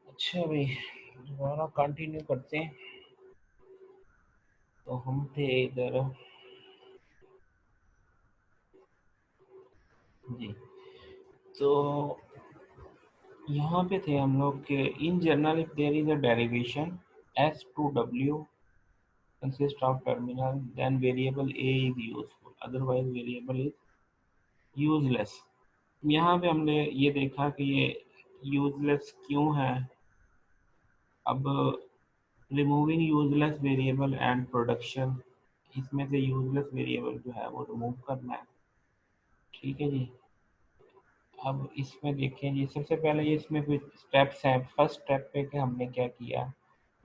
अच्छा भाई, दोबारा कंटिन्यू करते हैं। तो हम थे इधर जी, तो यहाँ पे थे हम लोग के in general if there is a derivation S2W consist of terminal then variable a is useful otherwise variable is useless। यहाँ पे हमने ये देखा कि ये यूजलेस क्यों है। अब removing useless variable and production, इसमें से यूजलेस वेरिएबल जो है वो रिमूव करना है। ठीक है जी। अब इसमें देखें जी, सबसे पहले ये इसमें कुछ स्टेप्स हैं। फर्स्ट स्टेप पे कि हमने क्या किया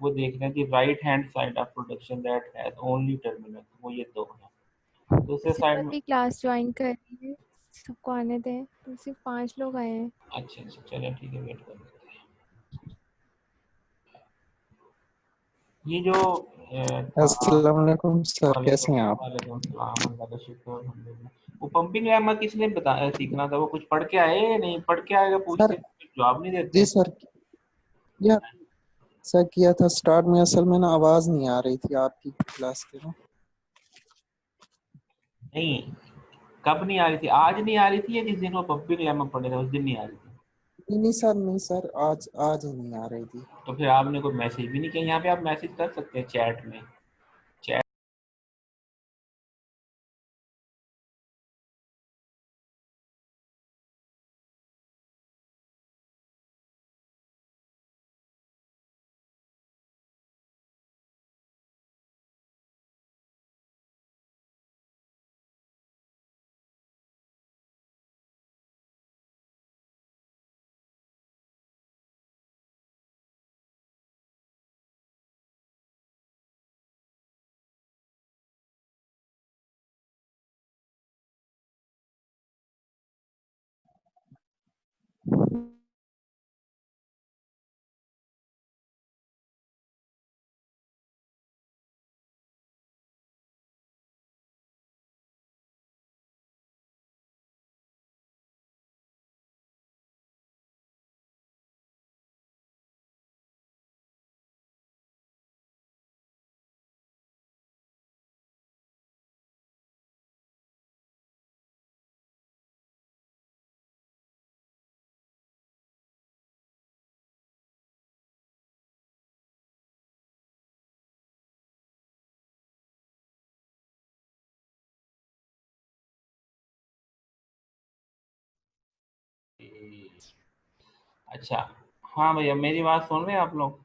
वो देखना है कि right hand side of production that has only terminal, वो ये दो है। दूसरे सिर्फ साइड में अभी क्लास ज्वाइन कर रही है, सबको आने दें, तो सिर्फ 5 लोग आए हैं। अच्छा अच्छा चलो ठीक है, वेट कर लेते हैं। ये जो था अस्सलाम वालेकुम सर, कैसे हैं आप? वालेकुम सलाम, अल्लाह का शुक्र अल्हम्दुलिल्लाह। वो पंपिंग लैमा किसने बताया सीखना था? वो कुछ पढ़ के आए या नहीं? पढ़ के आएगा सर पूछते जवाब नहीं जी देते। सर, या सर किया था स्टार्ट में, असल में ना आवाज़ नहीं आ रही थी आपकी क्लास के ना। नहीं, कब नहीं आ रही थी? आज नहीं आ रही थी या जिस दिन वो पंपिंग लैमा पढ़े थे उस दिन नहीं आ रही थी? नहीं नहीं सर, नहीं सर, आज आज ही नहीं आ रही थी। तो फिर आपने कोई मैसेज भी नहीं किया? यहाँ पे आप मैसेज कर सकते हैं चैट में। चैट अच्छा, हाँ भैया मेरी बात सुन रहे हैं आप लोग?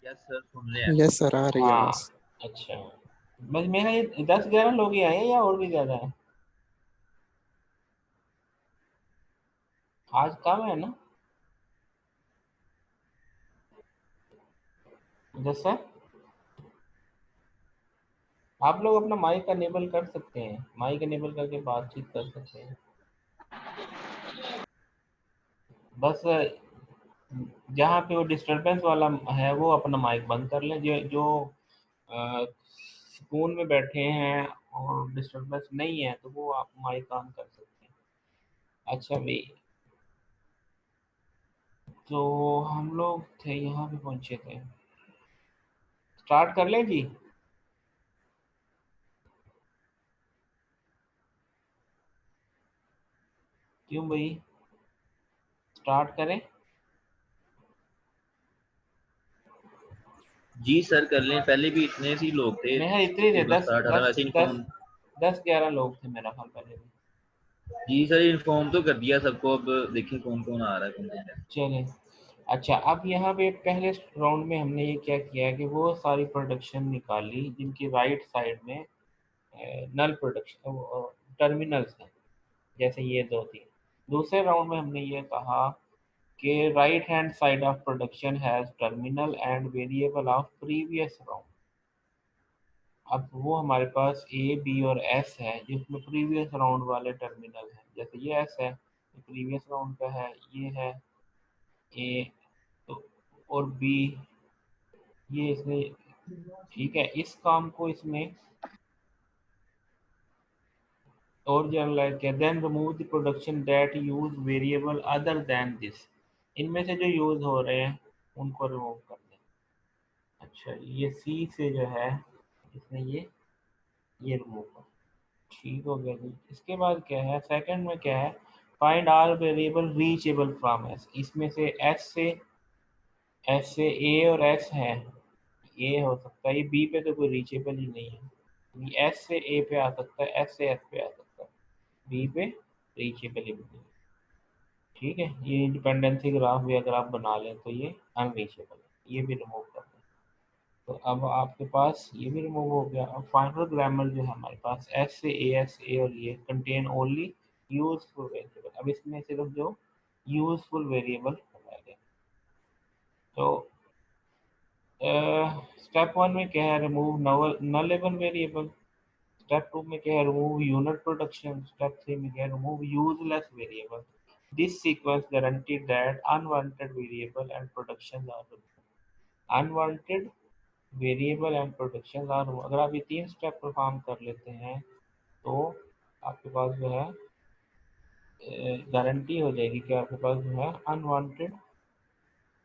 यस सर, सुन रहे हैं। यस सर, आ रही है हाँ आवाज़। अच्छा, बस मेरा ये 10-11 लोग ही आए हैं या और भी ज़्यादा है? आज कम है ना? यस सर, आप लोग अपना माइक अनेबल कर सकते हैं, माइक अनेबल करके बातचीत कर सकते हैं। बस जहाँ पे वो डिस्टरबेंस वाला है वो अपना माइक बंद कर लें। जो जो सुकून में बैठे हैं और डिस्टरबेंस नहीं है तो वो आप माइक ऑन कर सकते हैं। अच्छा भाई, तो हम लोग थे यहाँ पे पहुँचे थे, स्टार्ट कर लें जी? क्यों भाई, स्टार्ट करें? जी सर, कर लें। पहले भी इतने ही लोग थे मैं इतने थे, जब दस स्टार्ट था, दस वैसे दस इन्फॉर्म। 10-11 लोग थे मेरा ख्याल पहले भी। जी सर, इन्फॉर्म तो कर दिया सबको। अब देखिए कौन कौन आ रहा है, कौन कौन है। चलें, अच्छा अब यहाँ पे पहले राउंड में हमने ये क्या किया कि वो सारी प्रोडक्शन निकाली जिनकी राइट साइड में नल प्रोडक्शन टर्मिनल्स हैं, जैसे ये दो थी। दूसरे राउंड में हमने ये कहा कि right hand side of production has terminal and variable of previous round. अब वो हमारे पास ए बी और एस है जिसमें प्रीवियस राउंड वाले टर्मिनल हैं, जैसे ये एस है ये प्रीवियस राउंड का है, ये है ए तो और बी ये इसने, ठीक है, इस काम को इसने और जनरलाइज किया। Then remove the production that use variable other than this, इनमें से जो यूज हो रहे हैं उनको रिमूव कर दें। अच्छा ये सी से जो है इसने ये रिमूव कर, ठीक हो गया जी। इसके बाद क्या है, सेकंड में क्या है, find all variable reachable from S, इसमें से एस से ए और एस है, ए हो सकता है, ये बी पे तो कोई रीचेबल ही नहीं है, ये एस से ए पे आ सकता है, एस से एस पे आ सकता है, बी पे रीचेबल ही नहीं। ठीक है, ये इंडिपेंडेंसी ग्राफ भी अगर आप बना लें तो ये अनरीचेबल है, ये भी रिमूव कर दें। तो अब आपके पास ये भी रिमूव हो गया। अब फाइनल ग्रामर जो है हमारे पास एस से एस ए और ये कंटेन ओनली यूजफुल वेरिएबल, अब इसमें सिर्फ जो यूजफुल वेरिएबल बताया गया। तो स्टेप वन में क्या है, remove nullable variable. Step two में क्या है, remove unit production. Step three में क्या है, remove useless variable. This sequence guarantee that unwanted variable and production are remove. Unwanted variable and production are, अगर आप ये तीन स्टेप परफॉर्म कर लेते हैं तो आपके पास जो है गारंटी हो जाएगी कि आपके पास जो है अनवांटेड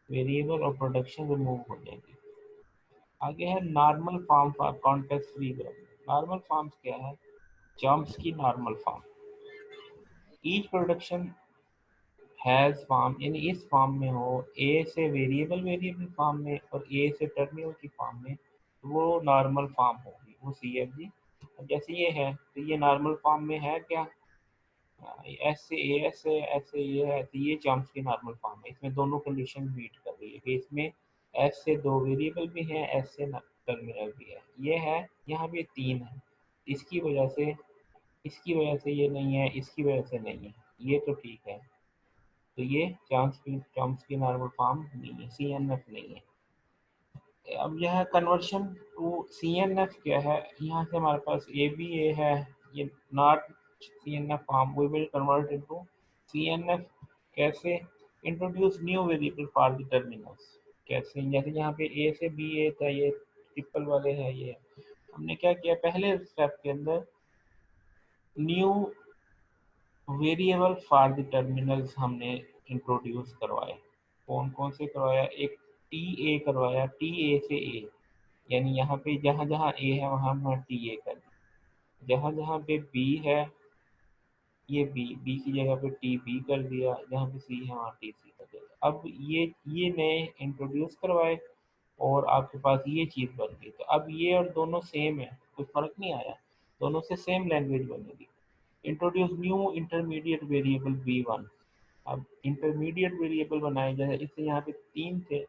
वेरिएबल और प्रोडक्शन रिमूव हो जाएगी। आगे है normal form for context free grammar. Normal forms क्या है, Chomsky normal form. Each production has form, यानी इस फॉर्म में हो ए से वेरिएबल फॉर्म में और ए से टर्मिनल की फॉर्म में, तो वो नॉर्मल फॉर्म होगी, वो CFG। जैसे ये है तो ये नॉर्मल फॉर्म में है क्या, एस से ए एस है, एस से ये है, तो ये चॉम्स्की नॉर्मल फॉर्म है। इसमें दोनों कंडीशन मीट कर रही है कि इसमें एस से दो वेरिएबल भी हैं, एस से टर्मिनल भी है, ये है यहाँ पे तीन है, इसकी वजह से ये नहीं है, इसकी वजह से नहीं है, ये तो ठीक है। तो ये चॉम्स्की नॉर्मल फॉर्म नहीं है, CNF नहीं है। अब यह है कन्वर्शन टू CNF क्या है, यहाँ से हमारे पास ABA है, ये not CNF form, we will convert into CNF। कैसे, introduce new variable for the terminals. कैसे, जैसे यहाँ पे A से BA था, ये ट्रिपल वाले है, ये हमने क्या किया पहले स्टेप के अंदर, new variable for the terminals हमने इंट्रोड्यूस करवाए। कौन कौन से करवाया, एक TA करवाया, TA से A, यानी यहाँ पे जहाँ जहाँ A है वहाँ वहाँ TA कर दिया, जहाँ जहाँ पे B है ये B की जगह पे TB कर दिया, जहाँ पे C है वहाँ TC कर दिया। अब ये नए इंट्रोड्यूस करवाए और आपके पास ये चीज़ बन गई। तो अब ये और दोनों सेम है, कोई फर्क नहीं आया, दोनों से सेम लैंग्वेज बनेगी। Introduce new intermediate variable B1। अब इंटरमीडिएट वेरिएबल बनाए जाए, इससे यहाँ पे तीन थे,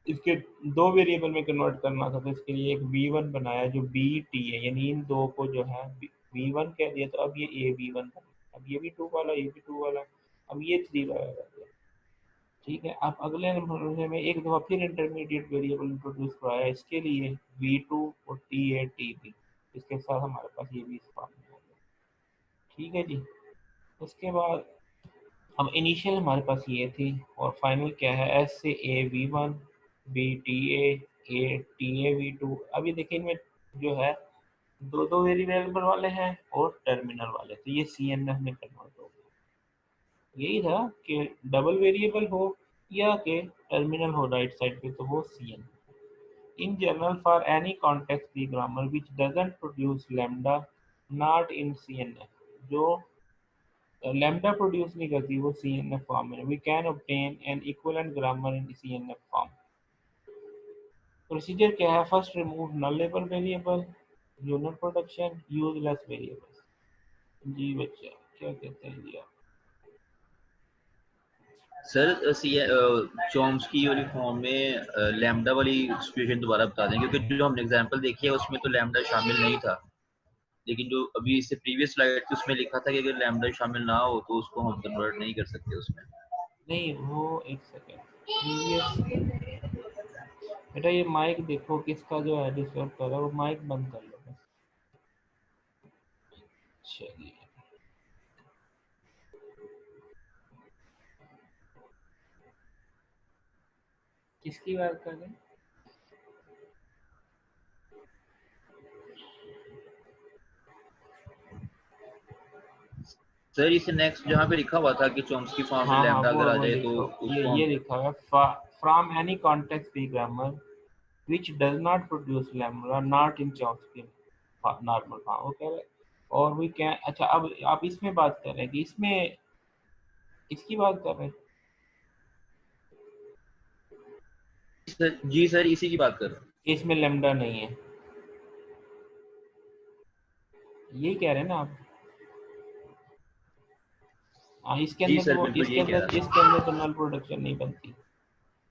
इसके दो वेरिएबल में कन्वर्ट करना था, तो इसके लिए एक B1 बनाया जो BT है, यानी इन दो को जो है B1 कह दिया, तो अब ये AB1 बन गया। अब ये भी 2 वाला, ये भी 2 वाला, अब ये 3 वाला बन गया। ठीक है, अब अगले नंबर में एक दफ़ा फिर इंटरमीडिएट वेरिएबल इंट्रोड्यूस कराया, इसके लिए B2 और TA TB, इसके साथ हमारे पास ये भी इस फॉर्म में हो गया। ठीक है जी, उसके बाद अब इनिशियल हमारे पास ये थी और फाइनल क्या है, S से A B1 B TA A TA B2। अभी देखिए इनमें जो है दो वेरिएबल वाले हैं और टर्मिनल वाले, तो ये CNF में कन्वर्ट हो गया। यही था कि डबल वेरिएबल हो या कि टर्मिनल हो राइट साइड पे, तो वो CNF। In general for any context the grammar which doesn't produce lambda not in CNF, जो लैम्डा प्रोड्यूस नहीं करती वो CNF फॉर्म में, we can obtain an equivalent grammar in CNF form. Procedure क्या है, first remove nullable variable, unit production, useless variable. जी बच्चा क्या कहते हैं जी आप? सर चॉम्स्की वाली फॉर्म में लैम्डा वाली सिचुएशन दोबारा बता दें, क्योंकि जो हमने एग्जांपल देखी है उसमें तो लैम्डा शामिल नहीं था, लेकिन जो अभी इससे प्रीवियस स्लाइड थी उसमें लिखा था कि अगर लैम्डा शामिल ना हो तो उसको हम कन्वर्ट नहीं कर सकते उसमें। नहीं वो एक सेकेंड प्रीवियस। बेटा ये माइक देखो किसका जो है डिस्टर्ब कर रहा है, वो माइक बंद कर लो बस। चलिए किसकी बात कर रहे हैं? सर इसे नेक्स्ट जहाँ पे लिखा हुआ था कि चॉम्स्की फॉर्म में हाँ हाँ लैम्डा अगर आ वो जाए तो देखो उसको ये हम लिखा है from any context free grammar which does not produce lambda not in Chomsky normal form, वो कह रहे हैं। और we can, अच्छा अब आप इसमें बात कर रहे हैं कि इसमें इसकी बात कर रहे हैं। जी सर इसी की बात कर रहा हूँ। इसमें lambda नहीं है, ये कह रहे हैं ना आप? हाँ इसके जी अंदर सर तो बिल्कुल यही कह रहा था। इसके अंदर तो null production नहीं बनती।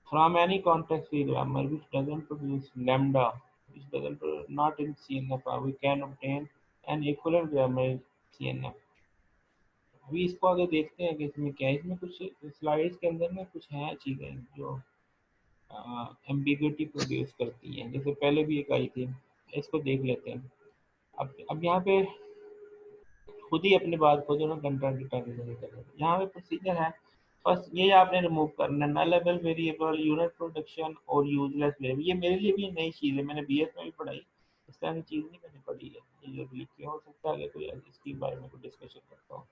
From any context free grammar which doesn't produce lambda, which doesn't not in CNF, we can obtain an equivalent grammar in CNF। अभी इसको आगे देखते हैं कि इसमें क्या है। इसमें कुछ स्लाइड्स के अंदर ना कुछ है चीज़ें जो एम्बिग्युइटी प्रोड्यूस करती हैं, जैसे पहले भी एक आई थी, इसको देख लेते हैं। अब यहाँ पे खुद ही अपनी बात को जो ना कंट्राडिक्टरी कर रहे हैं। यहाँ पे प्रोसीजर है, फर्स्ट ये आपने रिमूव करना नल लेवल वेरिएबल, यूनिट प्रोडक्शन और यूजलेस वेरिएबल। ये मेरे लिए भी नई चीज़ है, मैंने बीएस में भी पढ़ाई, इस तरह की चीज़ नहीं मैंने पढ़ी है, ये जो लिखी हो सकता है कि कोई इसके बारे में कोई डिस्कशन करता हूँ।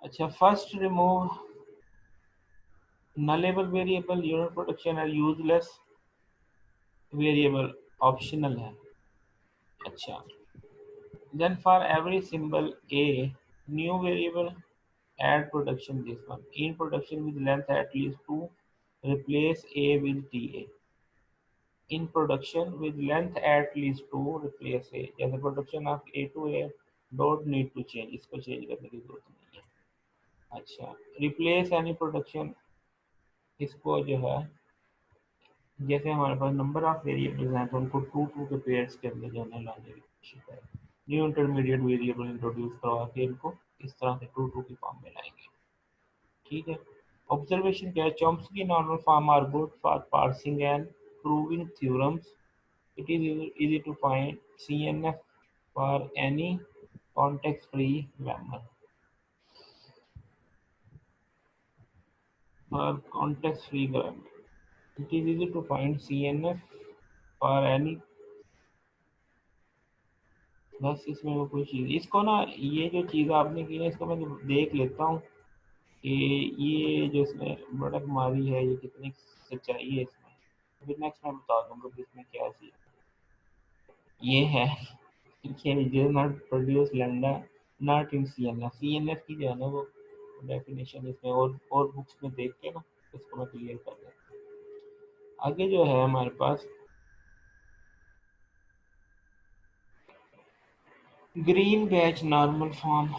अच्छा first remove nullable variable, unit production और यूजलेस वेरिएबल ऑप्शनल है। अच्छा then for every symbol a new variable add production this one in production with length at least 2 replace a with ta in production with length at least 2 replace a, जैसे production of a to a don't need to change, इसको change करने की जरूरत नहीं है। अच्छा replace any production, इसको जो है जैसे हमारे पास नंबर ऑफ वेरिएबल्स हैं तो उनको टू टू के पेयर्स के अंदर जो है लाने की कोशिश करें। न्यू इंटरमीडिएट वेरिएबल इंट्रोड्यूस करवा के इनको इस तरह से टू टू की फॉर्म में लाएंगे। ठीक है। ऑब्जर्वेशन क्या है, Chomsky normal form are good for parsing and proving theorems. It is easy to find CNF for any context free grammar, for context free grammar it is easy to find CNF for any. बस इसमें वो कोई चीज़ इसको ना, ये जो चीज़ आपने की है इसको मैं देख लेता हूँ कि ये जो इसमें बढ़त मारी है ये कितनी सच्चाई है इसमें, फिर नेक्स्ट मैं बता दूंगा कि इसमें क्या सी ये है कि जो not produce lambda not in CNF। CNF की जो है ना वो डेफिनेशन इसमें और बुक्स में देख के ना इसको मैं क्लियर कर देता हूँ। आगे जो है हमारे पास Greibach normal form,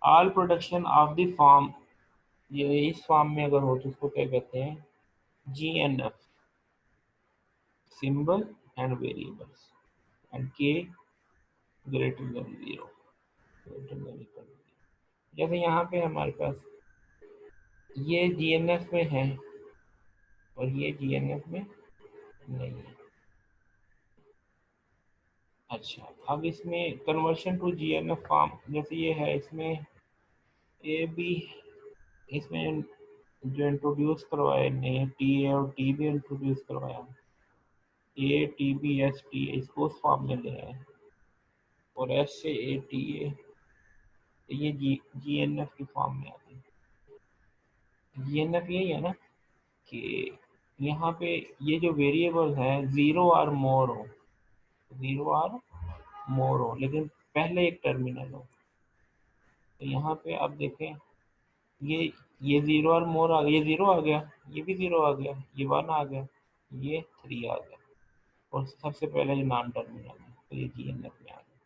all production of the form, ये इस फॉर्म में अगर हो तो उसको क्या कहते हैं GNF, symbol and variables and k greater than 0, greater than equal to 0। जैसे यहाँ पे हमारे पास ये GNF में है और ये GNF में नहीं है। अच्छा अब इसमें कन्वर्शन टू GNF फॉर्म जैसे ये है, इसमें ए बी, इसमें जो इंट्रोड्यूस करवाए नहीं TA और TB इंट्रोड्यूस करवाया, ATB इसको उस फॉर्म में ले आए और S से ATA ये GNF की फॉर्म में आती है। GNF यही है ना कि यहाँ पे ये जो वेरिएबल है जीरो और मोर हो, जीरो और मोर हो लेकिन पहले एक टर्मिनल हो। तो यहाँ पे आप देखें ये जीरो और मोर आ गया, ये जीरो आ गया, ये भी जीरो आ गया, ये वन आ गया, ये थ्री आ गया और सबसे पहले जो नॉन टर्मिनल है तो ये GNF में आ गया।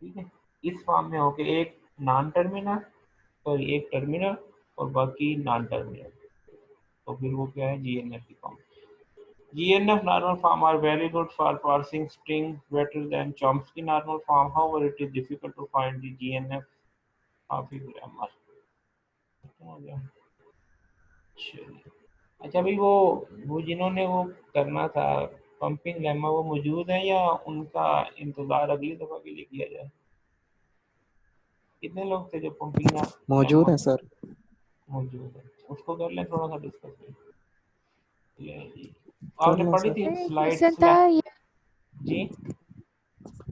ठीक है, इस फॉर्म में होके एक नॉन टर्मिनल और एक टर्मिनल और बाकी नॉन टर्मिनल, तो फिर वो क्या है GNF की form. GNF normal form are very good for parsing strings better than Chomsky normal form. However, it is difficult to find the GNF of a grammar. समझ गया। चलिए। अच्छा भाई वो जिन्होंने वो करना था पंपिंग लेमा, वो मौजूद है या उनका इंतजार अगली दफा के लिए किया जाए? कितने लोग थे जो पंपिंग मौजूद लेमा है सर। मौजूद है? उसको कर लें थोड़ा सा डिस्कस। ये जी कर आपने लें पढ़ी सर। थी सर एक स्लाइड क्वेश्चन था ये जी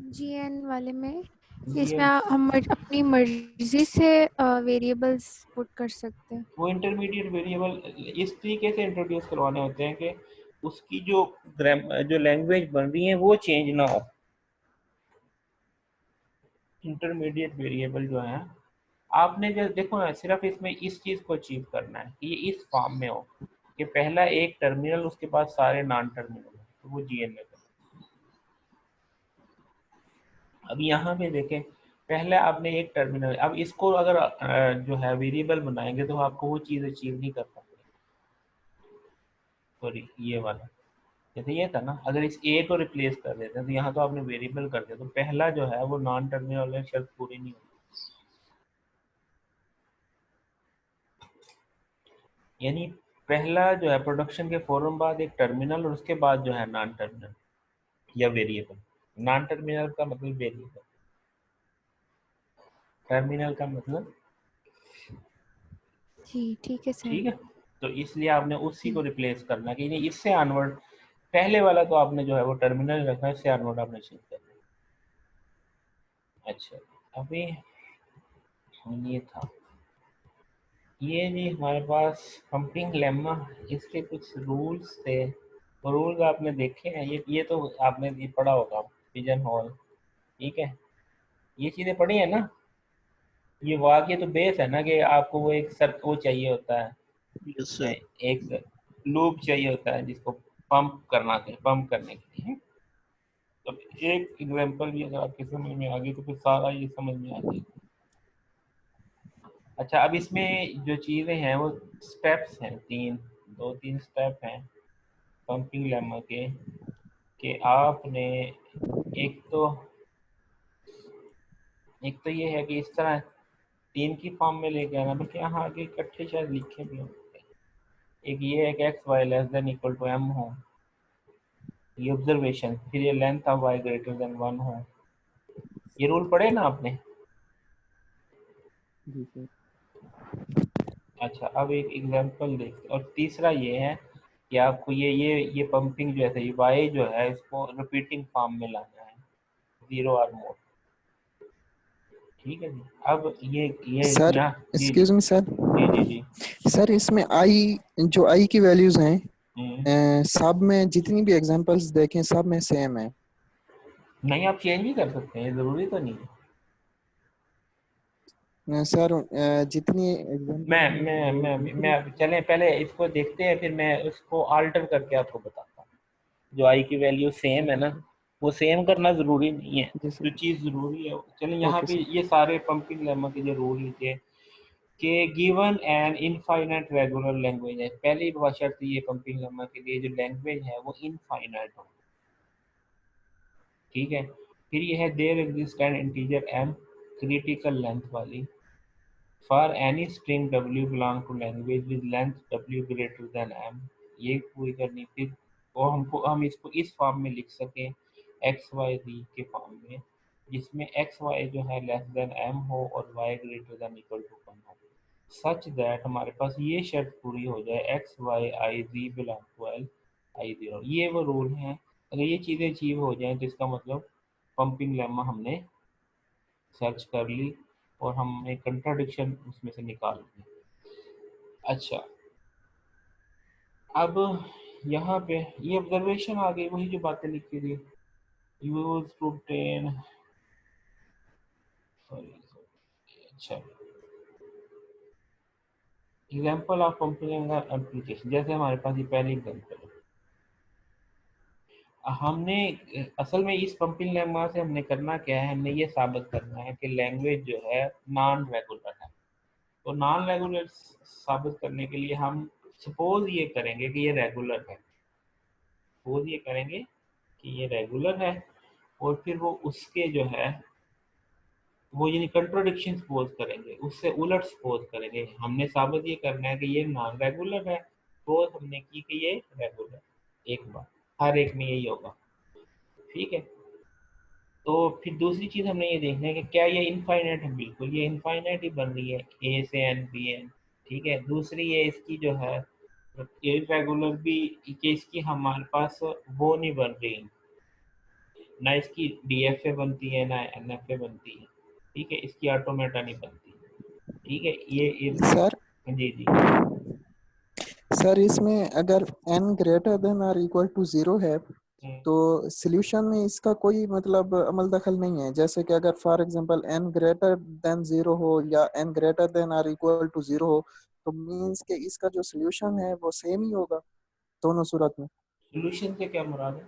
जीएन वाले में, कि जी इसमें हम अपनी मर्जी से वेरिएबल्स पुट कर सकते हैं। वो इंटरमीडिएट वेरिएबल इस तरीके से इंट्रोड्यूस करवाने होते हैं कि उसकी जो जो लैंग्वेज बन रही है वो चेंज ना हो। इंटरमीडिएट वेरिएबल जो है, आपने जो देखो ना, सिर्फ इसमें इस चीज़ को अचीव करना है कि ये इस फॉर्म में हो कि पहला एक टर्मिनल, उसके बाद सारे नॉन टर्मिनल, तो वो जीएन में करना। अब यहाँ पे देखें, पहले आपने एक टर्मिनल, अब इसको अगर जो है वेरिएबल बनाएंगे तो आपको वो चीज़ अचीव नहीं कर पाएंगे। सॉरी, ये वाला जैसे ये था ना, अगर इस ए को रिप्लेस कर देते हैं तो यहाँ तो आपने वेरिएबल कर दिया, तो पहला जो है वो नॉन टर्मिनल वाली शर्त पूरी नहीं होती। यानी पहला जो है प्रोडक्शन के फौरन बाद एक टर्मिनल और उसके बाद जो है नॉन टर्मिनल या वेरिएबल। नॉन टर्मिनल का मतलब वेरिएबल, टर्मिनल का मतलब, जी ठीक है सर। ठीक है। तो इसलिए आपने उसी को जी रिप्लेस करना कि नहीं, इससे ऑनवर्ड पहले वाला तो आपने जो है वो टर्मिनल रखना है, इससे ऑनवर्ड आपने चेंज करना है। अच्छा, अभी ये था, ये जी हमारे पास पंपिंग लेमा, इसके कुछ रूल्स थे। रूल्स आपने देखे हैं, ये तो आपने ये पढ़ा होगा, पिजन हॉल, ठीक है, ये चीज़ें पढ़ी है ना। ये वाकई तो बेस है ना कि आपको वो एक सर वो चाहिए होता है, यस सर। एक लूप चाहिए होता है जिसको पंप करना चाहिए, पंप करने के लिए। तो एक एग्जांपल भी अगर आपके समझ में आ गई तो फिर सारा ये समझ में आ जाएगा। अच्छा, अब इसमें जो चीज़ें हैं वो स्टेप्स हैं, दो तीन स्टेप हैं पंपिंग लेमा के, कि आपने एक तो ये है कि इस तरह तीन की फॉर्म में लेके आना, बल्कि यहाँ आगे इकट्ठे शायद लिखे भी होंगे। एक ये है कि x y less than equal to m हो, ये ऑब्जर्वेशन, फिर ये length of y greater than 1 हो। ये रूल पढ़े ना आपने? जी सर। अच्छा, अब एक एग्जांपल देखते, और तीसरा ये है कि आपको ये पंपिंग जो है, ये वाई जो है इसको रिपीटिंग फॉर्म में लाना है, 0 और मोर, ठीक है जी। अब ये सर यहाँ जी जी एक्सक्यूज मी सर। जी जी जी। सर इसमें आई, जो आई की वैल्यूज हैं हम्म। सब में जितनी भी एग्जांपल्स देखें सब में सेम है। नहीं, आप चेंज भी कर सकते हैं, ज़रूरी तो नहीं है। सर जितनी एग्जांपल्स मैं चलें पहले इसको देखते हैं, फिर मैं इसको आल्टर करके आपको बताता हूँ। जो आई की वैल्यू सेम है ना, वो सेम करना ज़रूरी नहीं है, जी जो सर। चीज़ ज़रूरी है। चलें यहाँ ओके पे सर। ये सारे पंपिंग लेमा के जो रूल लिखे कि given an infinite regular language है, पहली शर्त ये पंपिंग लेमा के लिए जो लैंग्वेज है वो इनफाइनाइट हो, ठीक है। फिर ये है there exist an integer m critical length वाली, for any string w belong to language with length w greater than m, ये पूरी करनी। फिर वो हम इसको इस फॉर्म में लिख सकें, एक्स वाई री के फॉर्म में, जिसमें एक्स वाई जो है लेस देन m हो और y greater than equal to 1 हो, सच दैट हमारे पास ये शर्त पूरी हो जाए, x y i z belong to L i zero. ये वो रूल हैं, अगर ये चीज़ें अचीव हो जाएं तो इसका मतलब पंपिंग लेमा हमने सर्च कर ली और हमने कंट्राडिक्शन उसमें से निकाल ली। अच्छा, अब यहाँ पे ये ऑब्जर्वेशन आ गई, वही जो बातें लिखी थी, यूज टू obtain, सॉरी, अच्छा, एग्जाम्पल ऑफ पंपिंग एप्लीकेशन, जैसे हमारे पास ये पहली एग्जाम्पल है, हमने असल में इस पंपिंग लेमा से हमने करना क्या है, हमने ये साबित करना है कि लैंग्वेज जो है नॉन रेगुलर है। तो नॉन रेगुलर साबित करने के लिए हम सपोज ये करेंगे कि ये रेगुलर है, सपोज ये करेंगे कि ये रेगुलर है, और फिर वो उसके जो है वो यानी कंट्रोडिक्शन सपोज करेंगे, उससे उलट सपोज करेंगे। हमने साबित ये करना है कि ये नॉन रेगुलर है, तो हमने की कि ये रेगुलर। एक बार हर एक में यही होगा, ठीक है। तो फिर दूसरी चीज हमने ये देखना है कि क्या ये इनफाइनाइट है। बिल्कुल ये इनफाइनाइट ही बन रही है, ए से एन बी एन, ठीक है। दूसरी ये इसकी जो है इरेगुलर भी, कि इसकी हमारे पास वो नहीं बन रही, ना इसकी डीएफए बनती है ना एनएफए बनती है, ठीक है। इसकी ऑटोमेटा नहीं बनती, ठीक है। ये सर जी जी। सर इसमें अगर n ग्रेटर देन और इक्वल टू 0 है हम्म, तो सॉल्यूशन में इसका कोई मतलब अमल दखल नहीं है। जैसे कि अगर for example n greater than 0 हो या n ग्रेटर देन और इक्वल टू 0 हो तो मींस के इसका जो सॉल्यूशन है वो सेम ही होगा दोनों सूरत में। सोल्यूशन से क्या मुराद है?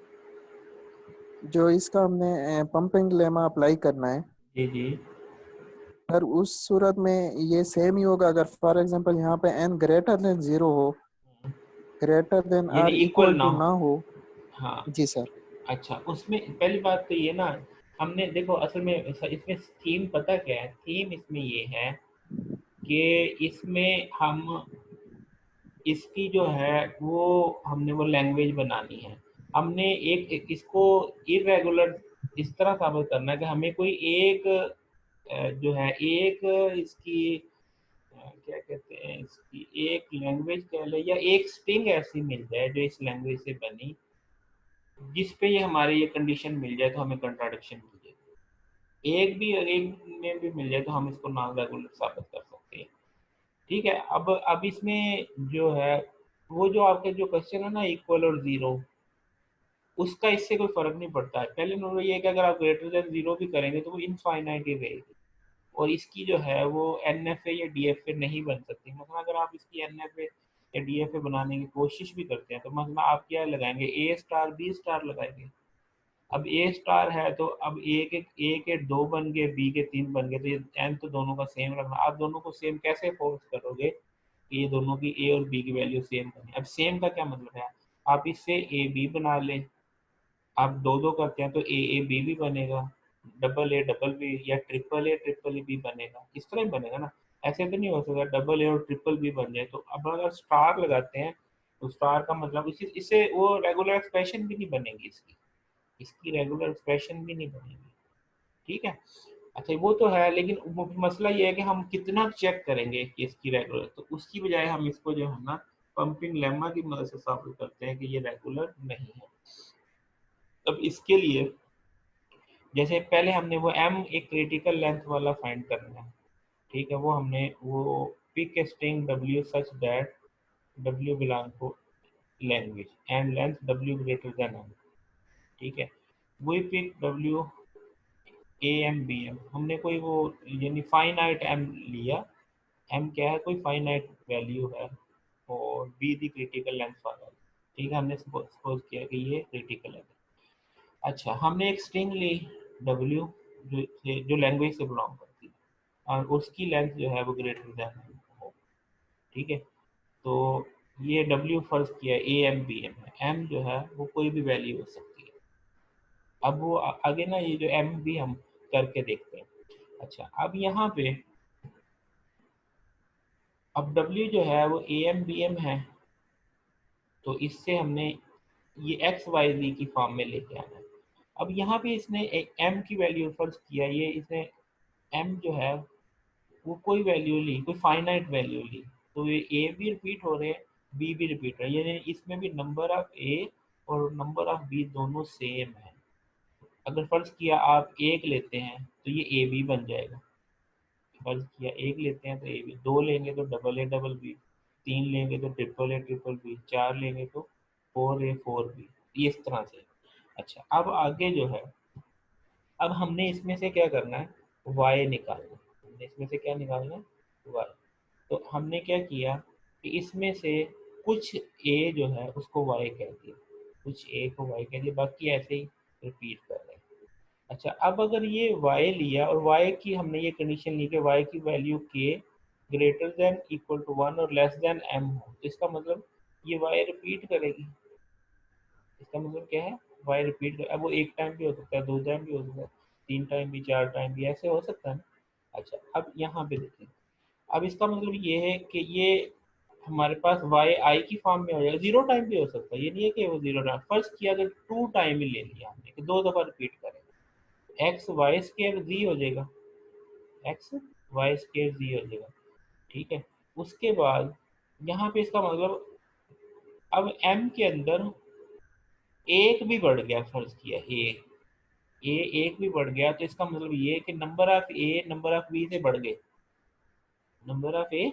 जो इसका हमने पंपिंग लेमा अप्लाई करना है जी जी। सर उस सूरत में ये सेम ही होगा। अगर फॉर एग्जांपल यहाँ पे n ग्रेटर देन 0 हो, ग्रेटर देन यानी और इक्वल इक्वल ना टू हो। ना हो। हाँ। जी सर। अच्छा, उसमें पहली बात तो ये ना, हमने देखो असल में इसमें थीम पता क्या है? थीम इसमें ये है कि इसमें हम इसकी जो है वो हमने वो लैंग्वेज बनानी है। हमने इसको इरेगुलर इस तरह साबित करना है कि हमें कोई एक जो है एक इसकी क्या कहते हैं, इसकी एक लैंग्वेज कह ले या एक स्ट्रिंग ऐसी मिल जाए जो इस लैंग्वेज से बनी, जिस पे ये हमारे ये कंडीशन मिल जाए तो हमें कंट्राडिक्शन मिल जाए। एक में भी मिल जाए तो हम इसको नॉन रेगुलर साबित कर सकते हैं, ठीक है। अब इसमें जो है वो जो आपके जो क्वेश्चन है ना इक्वल और जीरो, उसका इससे कोई फर्क नहीं पड़ता है। पहले नंबर ये है कि अगर आप ग्रेटर देन जीरो भी करेंगे तो वो इनफाइनाइट ही रहेगी, और इसकी जो है वो एन एफ ए या डी एफ ए नहीं बन सकती। मतलब अगर आप इसकी एन एफ ए या डी एफ ए बनाने की कोशिश भी करते हैं तो मतलब आप क्या लगाएंगे, ए स्टार बी स्टार लगाएंगे। अब ए स्टार है तो अब ए के दो बन गए, बी के तीन बन गए, तो ये एन तो दोनों का सेम रखना। आप दोनों को सेम कैसे फोर्स करोगे कि ये दोनों की ए और बी की वैल्यू सेम बने? अब सेम का क्या मतलब है, आप इससे ए बी बना लें। आप दो दो करते हैं तो ए बी भी बनेगा, डबल ए डबल बी या ट्रिपल ए बी बनेगा, इस तरह ही बनेगा ना। ऐसे तो नहीं हो सकता डबल ए और ट्रिपल बी बन जाए। तो अब अगर स्टार लगाते हैं तो स्टार का मतलब इससे वो रेगुलर एक्सप्रेशन भी नहीं बनेगी, इसकी इसकी रेगुलर एक्सप्रेशन भी नहीं बनेगी, ठीक है। अच्छा वो तो है, लेकिन मसला ये है कि हम कितना चेक करेंगे कि इसकी रेगुलर, तो उसकी बजाय हम इसको जो है ना पंपिंग लेमा की मदद से साबित करते हैं कि ये रेगुलर नहीं है। अब इसके लिए जैसे पहले हमने वो एम एक क्रिटिकल लेंथ वाला फाइंड करना है, ठीक है। वो हमने वो pick a string W such that W belong to language and length W greater than M, ठीक है। वही pick W A M B M, हमने कोई वो यानी फाइनाइट एम लिया। एम क्या है, कोई फाइनाइट वैल्यू है, और बी दी क्रिटिकल लेंथ वाला, ठीक है। हमने सपोज किया कि ये क्रिटिकल है। अच्छा, हमने एक स्ट्रिंग ली डब्ल्यू जो लैंग्वेज से बिलोंग करती है, और उसकी लेंथ जो है वो ग्रेटर देन हो, ठीक है। तो ये डब्ल्यू फर्ज किया ए एम बी एम है, एम जो है वो कोई भी वैल्यू हो सकती है। अब वो आगे ना ये जो एम भी हम करके देखते हैं। अच्छा, अब यहाँ पे अब डब्ल्यू जो है वो ए एम बी एम है, तो इससे हमने ये एक्स वाई जी की फॉर्म में लेके आना है। अब यहाँ पे इसने एक एम की वैल्यू फर्ज किया, ये इसने एम जो है वो कोई वैल्यू ली, कोई फाइनाइट वैल्यू ली, तो ये ए भी रिपीट हो रहे हैं, बी भी रिपीट हो रहे हैं, यानी इसमें भी नंबर ऑफ ए और नंबर ऑफ बी दोनों सेम है। अगर फर्ज किया आप एक लेते हैं तो ये ए बी बन जाएगा। फर्ज किया एक लेते हैं तो ए बी, दो लेंगे तो डबल बी, तीन लेंगे तो ट्रिपल बी, चार लेंगे तो फोर बी, ये इस तरह से। अच्छा, अब आगे जो है, अब हमने इसमें से क्या करना है, वाई निकालना है। हमने इसमें से क्या निकालना है, वाई। तो हमने क्या किया कि इसमें से कुछ ए जो है उसको वाई कह दिया, कुछ ए को वाई कह दिया, बाकी ऐसे ही रिपीट कर रहे हैं। अच्छा, अब अगर ये y लिया और y की हमने ये कंडीशन ली कि y की value k greater than equal to 1 और लेस देन m हो, तो इसका मतलब ये y रिपीट करेगी। इसका मतलब क्या है, y रिपीट कर, अब वो एक टाइम भी हो सकता है, दो टाइम भी हो सकता है, तीन टाइम भी, चार टाइम भी, ऐसे हो सकता है ना। अच्छा अब यहाँ पे देखें, अब इसका मतलब ये है कि ये हमारे पास y i की फॉर्म में हो जाएगा, जीरो टाइम भी हो सकता है, ये नहीं है कि वो जीरो टाइम, फर्स्ट किया अगर टू टाइम ही ले लिया हमने कि दो दफा रिपीट करें, एक्स वाई स्केयर जी हो जाएगा, एक्स वाई स्केयर जी हो जाएगा, ठीक है। उसके बाद यहाँ पे इसका मतलब अब m के अंदर एक भी बढ़ गया, फर्ज किया ए एक भी बढ़ गया, तो इसका मतलब ये है कि number of a number of b से बढ़ गए, number of a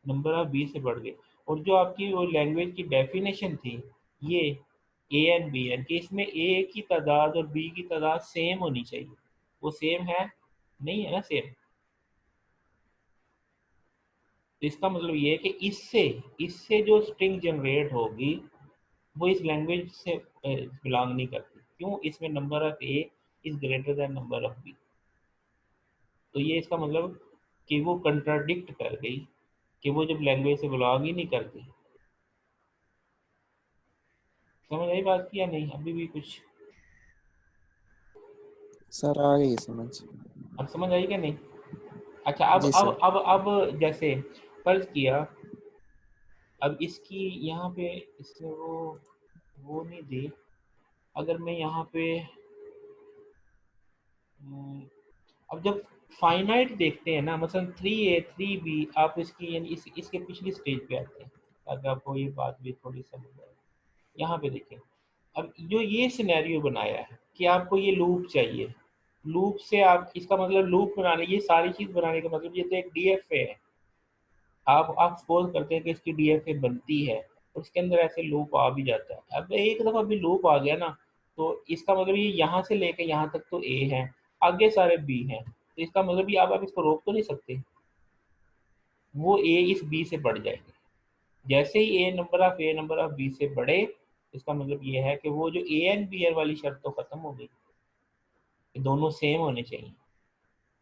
number of b से बढ़ गए। और जो आपकी वो लैंग्वेज की डेफिनेशन थी, ये ए एंड बी एन, कि इसमें ए की तादाद और बी की तादाद सेम होनी चाहिए, वो सेम है नहीं है ना सेम, तो इसका मतलब ये है कि इससे इससे जो स्ट्रिंग जनरेट होगी वो इस लैंग्वेज से बिलोंग नहीं करती, क्यों, इसमें number of a is greater than number of b, तो ये इसका मतलब कि वो कंट्राडिक्ट कर गई, कि वो जब लैंग्वेज से बिलोंग ही नहीं करती। समझ आई बात की या नहीं, अभी भी कुछ सर आ गई समझ। अब समझ आई क्या नहीं? अच्छा अब जी अब सर। अब अब जैसे फर्ज किया, अब इसकी यहाँ पे इसने वो नहीं दी, अगर मैं यहाँ पे हम्म, अब जब फाइनाइट देखते हैं ना, मतलब 3a 3b, आप इसकी यानी इसके पिछली स्टेज पे आते हैं ताकि आपको ये बात भी थोड़ी समझ आए। यहाँ पे देखें, अब जो ये सिनेरियो बनाया है कि आपको ये लूप चाहिए, लूप से आप इसका मतलब लूप बनाने, ये सारी चीज बनाने का मतलब ये तो एक डीएफए है, आप सपोज करते हैं कि इसकी डीएफए बनती है और इसके अंदर ऐसे लूप आ भी जाता है, अब एक दफा भी लूप आ गया ना, तो इसका मतलब ये यहाँ से लेके यहाँ तक तो ए है, आगे सारे बी हैं, तो इसका मतलब ये आप इसको रोक तो नहीं सकते, वो ए इस बी से बढ़ जाएंगे, जैसे ही ए नंबर ऑफ बी से बढ़े, इसका मतलब ये है कि वो जो ए एंड बी एर वाली शर्त तो खत्म हो गई, कि दोनों सेम होने चाहिए,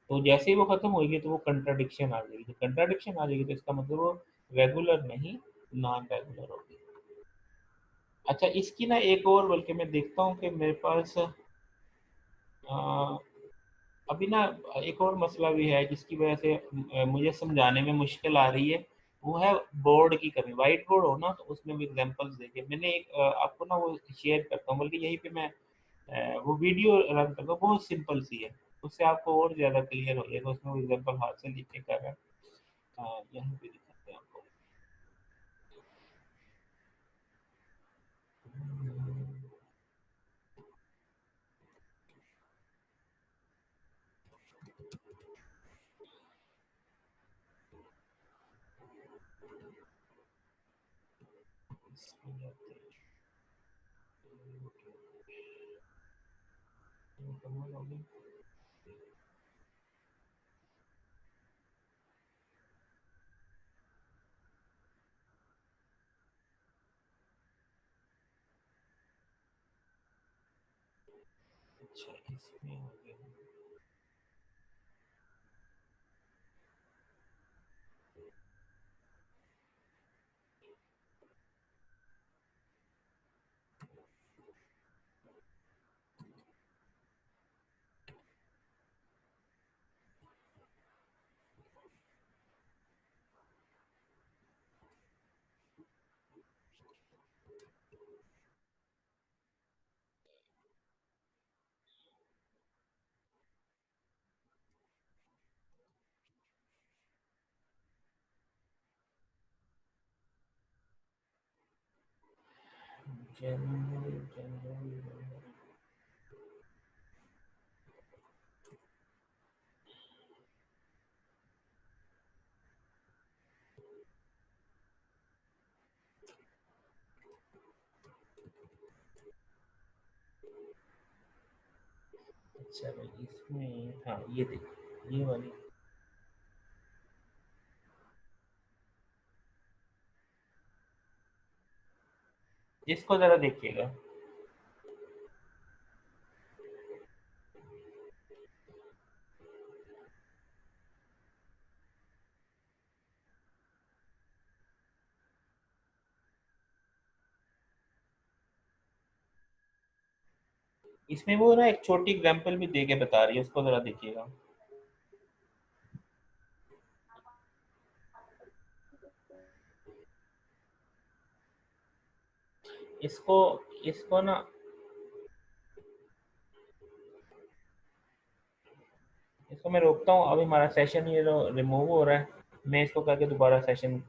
तो जैसे ही वो खत्म होगी तो वो कंट्राडिक्शन आ जाएगी, जब कंट्राडिक्शन आ जाएगी तो इसका मतलब वो रेगुलर नहीं, नॉन रेगुलर होगी। अच्छा इसकी ना एक और, बल्कि मैं देखता हूँ कि मेरे पास अ, अभी ना एक और मसला भी है जिसकी वजह से मुझे समझाने में मुश्किल आ रही है, वो है बोर्ड की कमी, वाइट बोर्ड हो ना तो उसमें भी एग्जांपल्स देखे, मैंने एक आपको ना वो शेयर करता हूँ, बल्कि यहीं पे मैं वो वीडियो रन करता हूँ, बहुत सिंपल सी है, उससे आपको और ज़्यादा क्लियर हो जाएगा, उसमें वो एग्जांपल हाथ से लिख के कर रहा है। यहाँ पे दिखाते हैं आपको। इसमें जाते हैं, मुकम्मल हो गई। अच्छा इसमें हो गया। जनरल जनरल, अच्छा भाई इसमें हाँ ये देखिए ये वाली, इसको जरा देखिएगा, इसमें वो ना एक छोटी एग्जांपल भी दे के बता रही है, उसको जरा देखिएगा। इसको इसको ना इसको मैं रोकता हूँ। अभी हमारा सेशन ये रिमूव हो रहा है, मैं इसको करके दोबारा सेशन